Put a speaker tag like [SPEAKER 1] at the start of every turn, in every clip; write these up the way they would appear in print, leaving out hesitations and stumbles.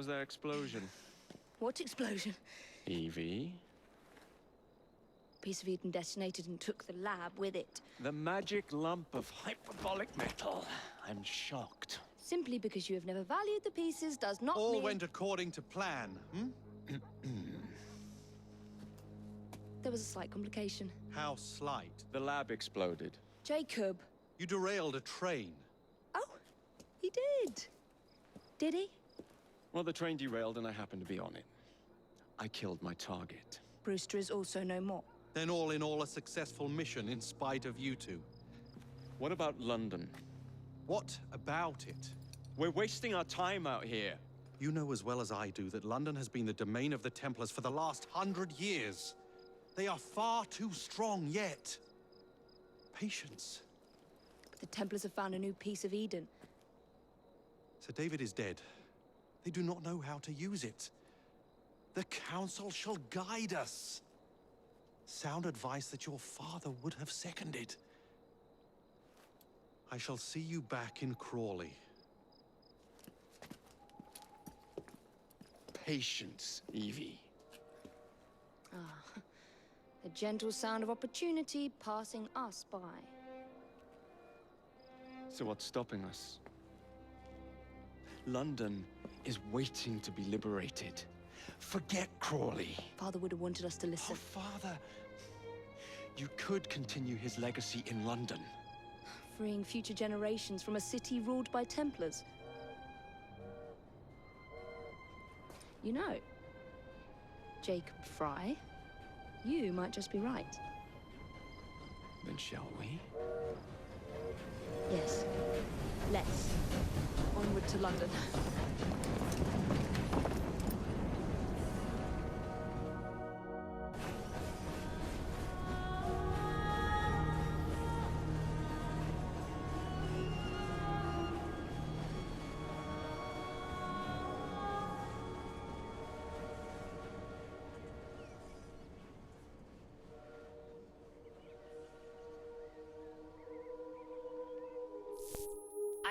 [SPEAKER 1] was that explosion?
[SPEAKER 2] What explosion?
[SPEAKER 1] Evie?
[SPEAKER 2] Piece of Eden detonated and took the lab with it.
[SPEAKER 1] The magic lump of hyperbolic metal. I'm shocked.
[SPEAKER 2] Simply because you have never valued the pieces does not mean...
[SPEAKER 3] All went according to plan,
[SPEAKER 2] There was a slight complication.
[SPEAKER 3] How slight?
[SPEAKER 1] The lab exploded.
[SPEAKER 2] Jacob.
[SPEAKER 3] You derailed a train.
[SPEAKER 2] Oh, he did. Did he?
[SPEAKER 1] Well, the train derailed and I happened to be on it. I killed my target.
[SPEAKER 2] Brewster is also no more.
[SPEAKER 3] Then all in all a successful mission in spite of you two.
[SPEAKER 1] What about London?
[SPEAKER 3] What about it?
[SPEAKER 1] We're wasting our time out here.
[SPEAKER 3] You know as well as I do that London has been the domain of the Templars for the last 100 years. They are far too strong yet. Patience.
[SPEAKER 2] But the Templars have found a new piece of Eden.
[SPEAKER 3] Sir David is dead. They do not know how to use it. The Council shall guide us. Sound advice that your father would have seconded. I shall see you back in Crawley.
[SPEAKER 1] Patience, Evie.
[SPEAKER 2] A gentle sound of opportunity passing us by.
[SPEAKER 1] So what's stopping us? London is waiting to be liberated. Forget Crawley.
[SPEAKER 2] Father would have wanted us to
[SPEAKER 1] Oh,
[SPEAKER 2] listen.
[SPEAKER 1] Father. You could continue his legacy in London.
[SPEAKER 2] Freeing future generations from a city ruled by Templars. You know, Jacob Fry, you might just be right.
[SPEAKER 1] Then shall we?
[SPEAKER 2] Yes. Let's. Onward to London.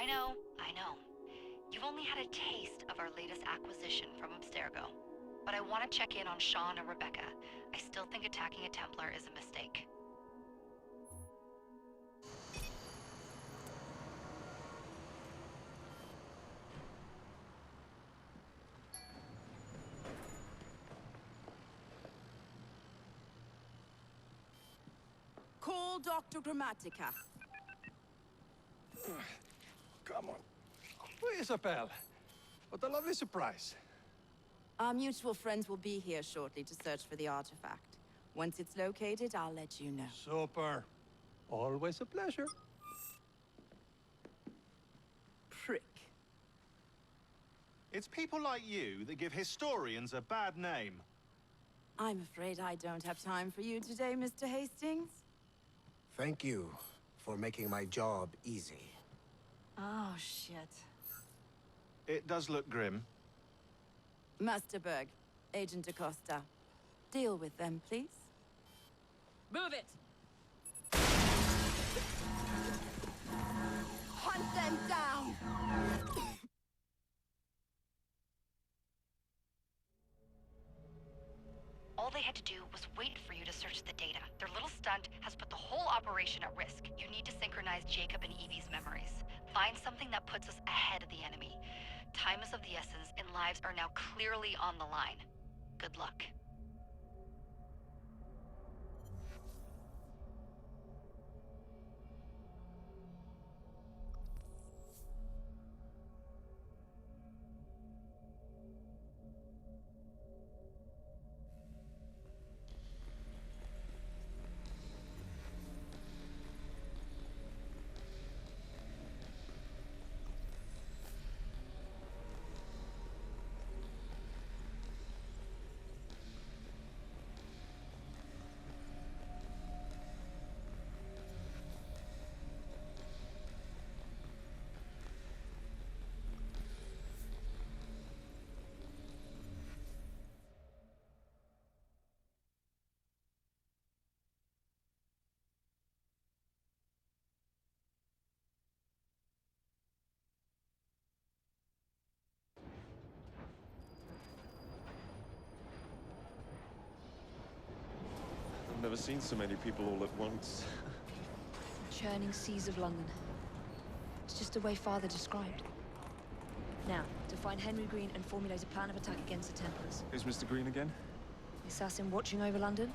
[SPEAKER 4] I know. You've only had a taste of our latest acquisition from Abstergo. But I want to check in on Sean and Rebecca. I still think attacking a Templar is a mistake.
[SPEAKER 5] Call Dr. Grammatica.
[SPEAKER 6] Come on. Isabel. What a lovely surprise.
[SPEAKER 5] Our mutual friends will be here shortly to search for the artifact. Once it's located, I'll let you know.
[SPEAKER 6] Super. Always a pleasure.
[SPEAKER 5] Prick.
[SPEAKER 7] It's people like you that give historians a bad name.
[SPEAKER 5] I'm afraid I don't have time for you today, Mr. Hastings.
[SPEAKER 8] Thank you for making my job easy.
[SPEAKER 5] Oh, shit.
[SPEAKER 7] It does look grim.
[SPEAKER 5] Master Berg, Agent Acosta. Deal with them, please. Move it! Hunt them down!
[SPEAKER 4] All they had to do was wait for you to search the data. Their little stunt has put the whole operation at risk. You need to synchronize Jacob and Evie's memories. Find something that puts us ahead of the enemy. Time is of the essence, and lives are now clearly on the line. Good luck.
[SPEAKER 1] never seen so many people all at once.
[SPEAKER 2] Churning seas of London. It's just the way Father described. Now, to find Henry Green and formulate a plan of attack against the Templars.
[SPEAKER 1] Who's Mr. Green again?
[SPEAKER 2] The assassin watching over London?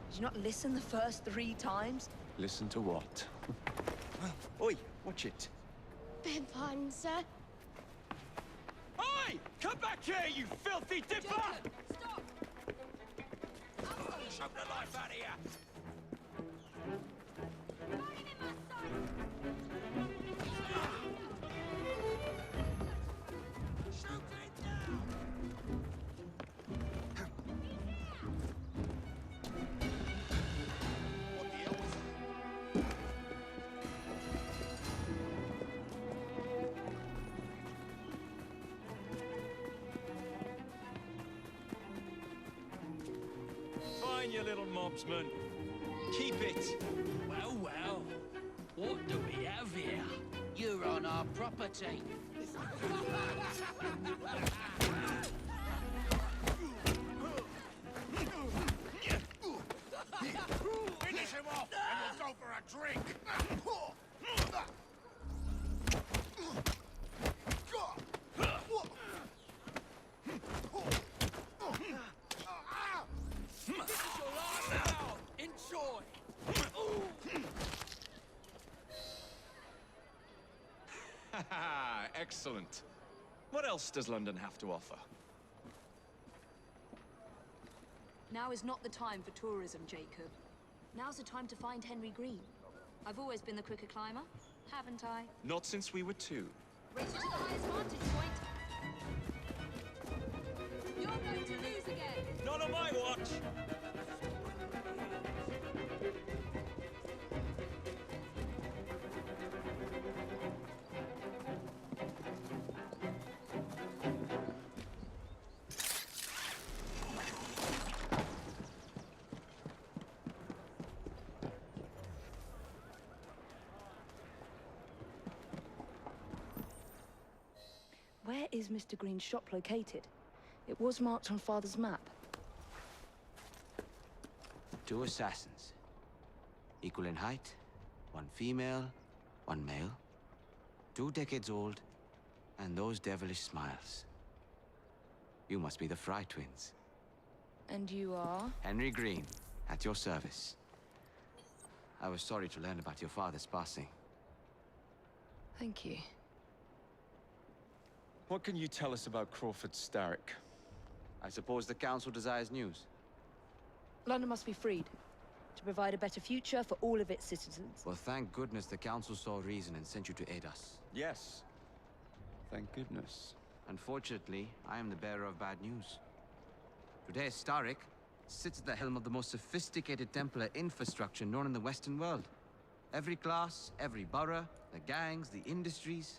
[SPEAKER 2] Did you not listen the first 3 times?
[SPEAKER 1] Listen to what? Oi, watch it.
[SPEAKER 9] Beg pardon, sir.
[SPEAKER 1] Oi! Come back here, you filthy dipper!
[SPEAKER 5] Stop!
[SPEAKER 1] Choke the life out of you! Fine, you little mobsman. Keep it.
[SPEAKER 10] Well, well. What do we have here? You're on our property.
[SPEAKER 6] Finish him off, and we'll go for a drink.
[SPEAKER 1] Excellent. What else does London have to offer?
[SPEAKER 2] Now is not the time for tourism, Jacob. Now's the time to find Henry Green. I've always been the quicker climber, haven't I?
[SPEAKER 1] Not since we were 2.
[SPEAKER 5] Race to the highest vantage point. You're going to lose again.
[SPEAKER 1] Not on my watch!
[SPEAKER 2] Where is Mr. Green's shop located? It was marked on Father's map.
[SPEAKER 10] 2 assassins. Equal in height. 1 female, 1 male. 2 decades old. And those devilish smiles. You must be the Fry twins.
[SPEAKER 2] And you are?
[SPEAKER 10] Henry Green, at your service. I was sorry to learn about your father's passing.
[SPEAKER 2] Thank you.
[SPEAKER 1] What can you tell us about Crawford Starrick?
[SPEAKER 10] I suppose the Council desires news.
[SPEAKER 2] London must be freed, to provide a better future for all of its citizens.
[SPEAKER 10] Well, thank goodness the Council saw reason and sent you to aid us.
[SPEAKER 1] Yes. Thank goodness.
[SPEAKER 10] Unfortunately, I am the bearer of bad news. Today, Starrick sits at the helm of the most sophisticated Templar infrastructure known in the Western world. Every class, every borough, the gangs, the industries.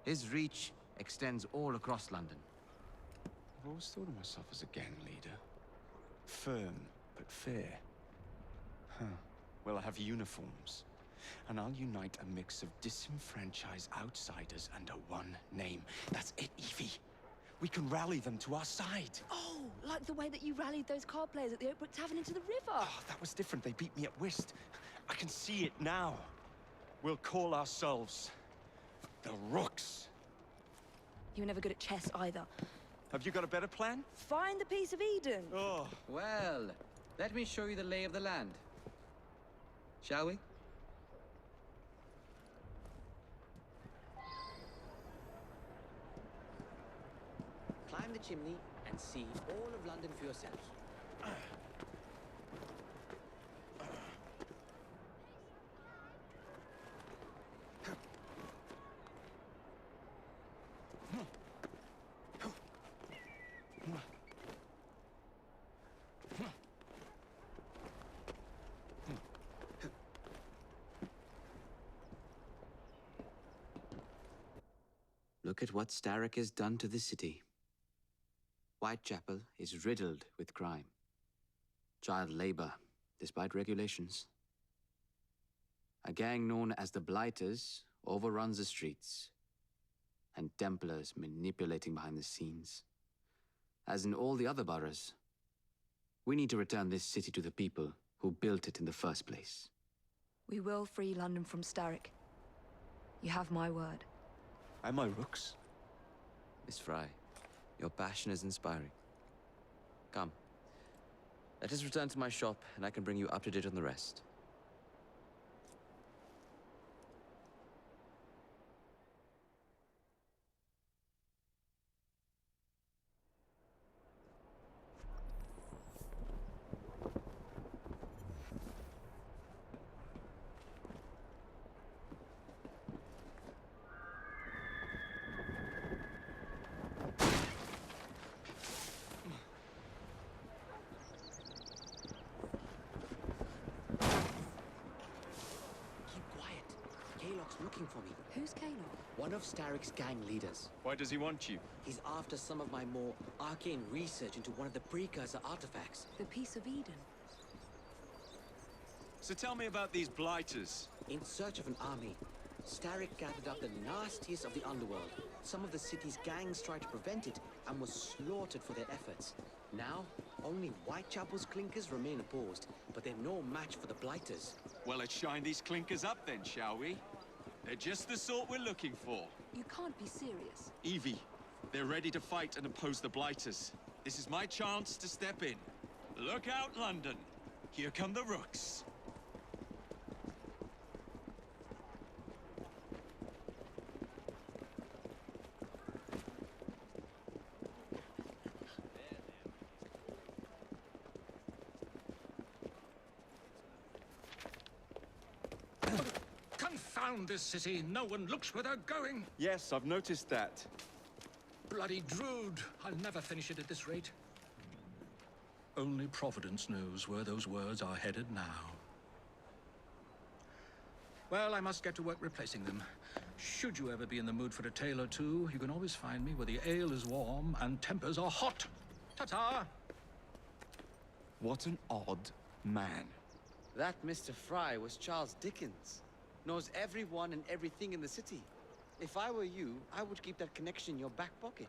[SPEAKER 10] His reach extends all across London.
[SPEAKER 1] I've always thought of myself as a gang leader. Firm, but fair. Huh. Well, I have uniforms. And I'll unite a mix of disenfranchised outsiders under one name. That's it, Evie. We can rally them to our side.
[SPEAKER 2] Oh, like the way that you rallied those card players at the Oakbrook Tavern into the river.
[SPEAKER 1] Oh, that was different. They beat me at whist. I can see it now. We'll call ourselves the Rooks.
[SPEAKER 2] You were never good at chess either.
[SPEAKER 1] Have you got a better plan?
[SPEAKER 2] Find the piece of Eden.
[SPEAKER 1] Oh.
[SPEAKER 10] Well, let me show you the lay of the land. Shall we? Climb the chimney and see all of London for yourself. Look at what Starrick has done to the city. Whitechapel is riddled with crime. Child labor, despite regulations. A gang known as the Blighters overruns the streets, and Templars manipulating behind the scenes. As in all the other boroughs, we need to return this city to the people who built it in the first place.
[SPEAKER 2] We will free London from Starrick. You have my word.
[SPEAKER 1] And my rooks.
[SPEAKER 10] Miss Fry, your passion is inspiring. Come. Let us return to my shop, and I can bring you up to date on the rest.
[SPEAKER 11] Looking for me.
[SPEAKER 2] Who's Kalon?
[SPEAKER 11] One of Starrick's gang leaders.
[SPEAKER 1] Why does he want you?
[SPEAKER 11] He's after some of my more arcane research into one of the precursor artifacts.
[SPEAKER 2] The Piece of Eden.
[SPEAKER 1] So tell me about these blighters.
[SPEAKER 11] In search of an army, Starrick gathered up the nastiest of the underworld. Some of the city's gangs tried to prevent it and were slaughtered for their efforts. Now, only Whitechapel's clinkers remain opposed, but they're no match for the blighters.
[SPEAKER 1] Well, let's shine these clinkers up then, shall we? They're just the sort we're looking for.
[SPEAKER 2] You can't be serious.
[SPEAKER 1] Evie, they're ready to fight and oppose the blighters. This is my chance to step in. Look out, London. Here come the rooks.
[SPEAKER 12] Confound this city. No one looks where they're going.
[SPEAKER 1] Yes, I've noticed that.
[SPEAKER 12] Bloody Drood. I'll never finish it at this rate. Only Providence knows where those words are headed now. Well, I must get to work replacing them. Should you ever be in the mood for a tale or two, you can always find me where the ale is warm and tempers are hot. Ta-ta!
[SPEAKER 1] What an odd man.
[SPEAKER 10] That Mr. Fry was Charles Dickens. Knows everyone and everything in the city. If I were you, I would keep that connection in your back pocket.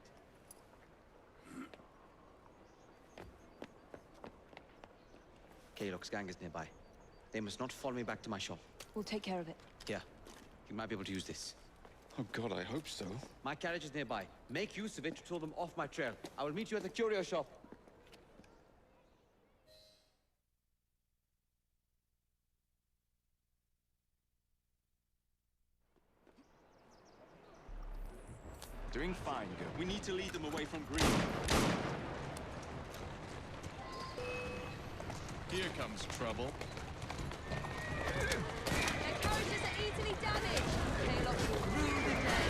[SPEAKER 10] Kaylock's gang is nearby. They must not follow me back to my shop.
[SPEAKER 2] We'll take care of it.
[SPEAKER 10] Here, you might be able to use this.
[SPEAKER 1] Oh God, I hope so.
[SPEAKER 10] My carriage is nearby. Make use of it to throw them off my trail. I will meet you at the curio shop.
[SPEAKER 1] Doing fine, girl. We need to lead them away from Green. Here comes trouble.
[SPEAKER 2] Their carriages are easily damaged. Kaylock will rue the day.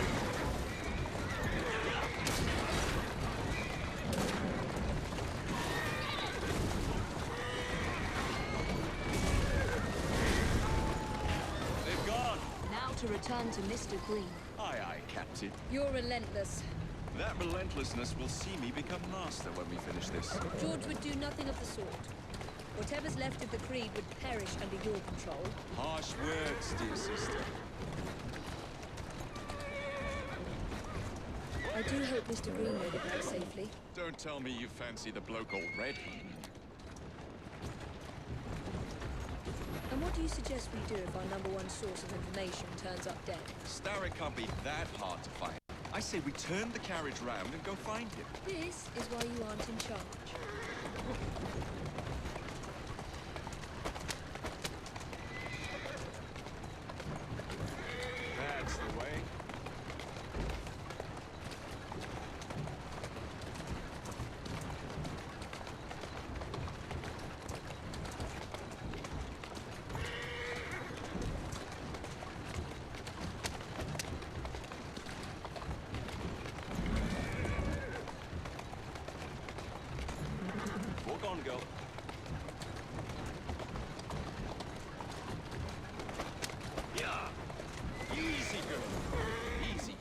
[SPEAKER 1] They've gone.
[SPEAKER 2] Now to return to Mr. Green.
[SPEAKER 1] Aye, aye, Captain.
[SPEAKER 2] You're relentless.
[SPEAKER 1] That relentlessness will see me become master when we finish this.
[SPEAKER 2] George would do nothing of the sort. Whatever's left of the Creed would perish under your control.
[SPEAKER 1] Harsh words, dear sister.
[SPEAKER 2] I do hope Mr. Green made it back safely.
[SPEAKER 1] Don't tell me you fancy the bloke already.
[SPEAKER 2] And what do you suggest we do if our #1 source of information turns up dead?
[SPEAKER 1] Starrick can't be that hard to find. I say we turn the carriage round and go find him.
[SPEAKER 2] This is why you aren't in charge.
[SPEAKER 1] That's the way. Walk on, girl. Yeah. Easy, girl. Easy.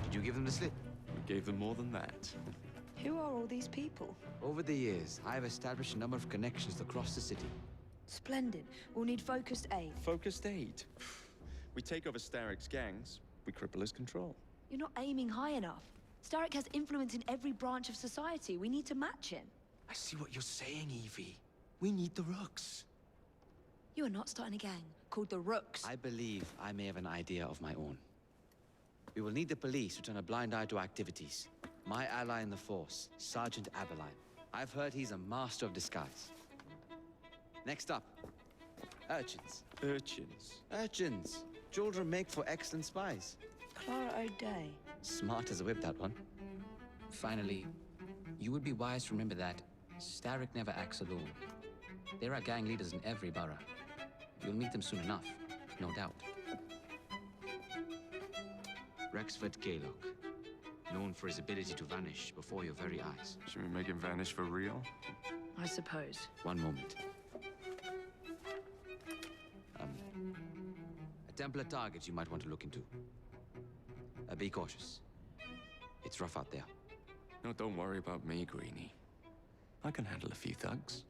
[SPEAKER 10] Did you give them the slip?
[SPEAKER 1] We gave them more than that.
[SPEAKER 2] Who are all these people?
[SPEAKER 10] Over the years, I have established a number of connections across the city.
[SPEAKER 2] Splendid. We'll need focused aid.
[SPEAKER 1] Focused aid? We take over Starrick's gangs, we cripple his control.
[SPEAKER 2] You're not aiming high enough. Starrick has influence in every branch of society. We need to match him.
[SPEAKER 1] I see what you're saying, Evie. We need the Rooks.
[SPEAKER 2] You are not starting a gang called the Rooks.
[SPEAKER 10] I believe I may have an idea of my own. We will need the police to turn a blind eye to activities. My ally in the force, Sergeant Aberline. I've heard he's a master of disguise. Next up, urchins.
[SPEAKER 1] Urchins?
[SPEAKER 10] Urchins. Children make for excellent spies.
[SPEAKER 2] Clara O'Day.
[SPEAKER 10] Smart as a whip, that one. Finally, you would be wise to remember that Starrick never acts alone. There are gang leaders in every borough. You'll meet them soon enough, no doubt. Rexford Gaylock, known for his ability to vanish before your very eyes.
[SPEAKER 1] Should we make him vanish for real?
[SPEAKER 2] I suppose.
[SPEAKER 10] One moment. A Templar target you might want to look into. Be cautious. It's rough out there.
[SPEAKER 1] No, don't worry about me, Greenie. I can handle a few thugs.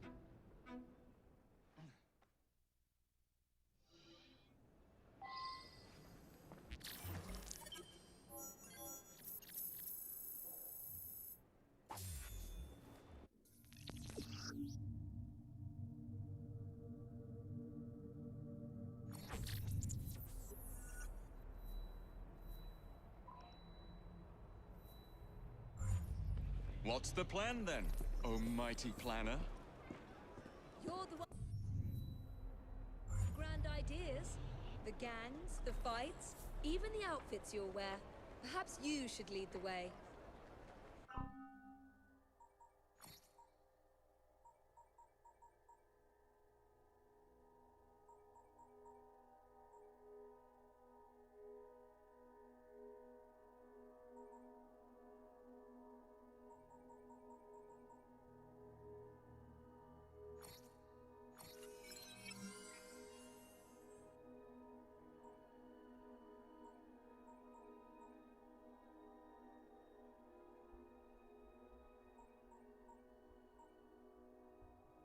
[SPEAKER 1] What's the plan, then, oh mighty planner?
[SPEAKER 13] You're the one. Grand ideas. The gangs, the fights, even the outfits you'll wear. Perhaps you should lead the way.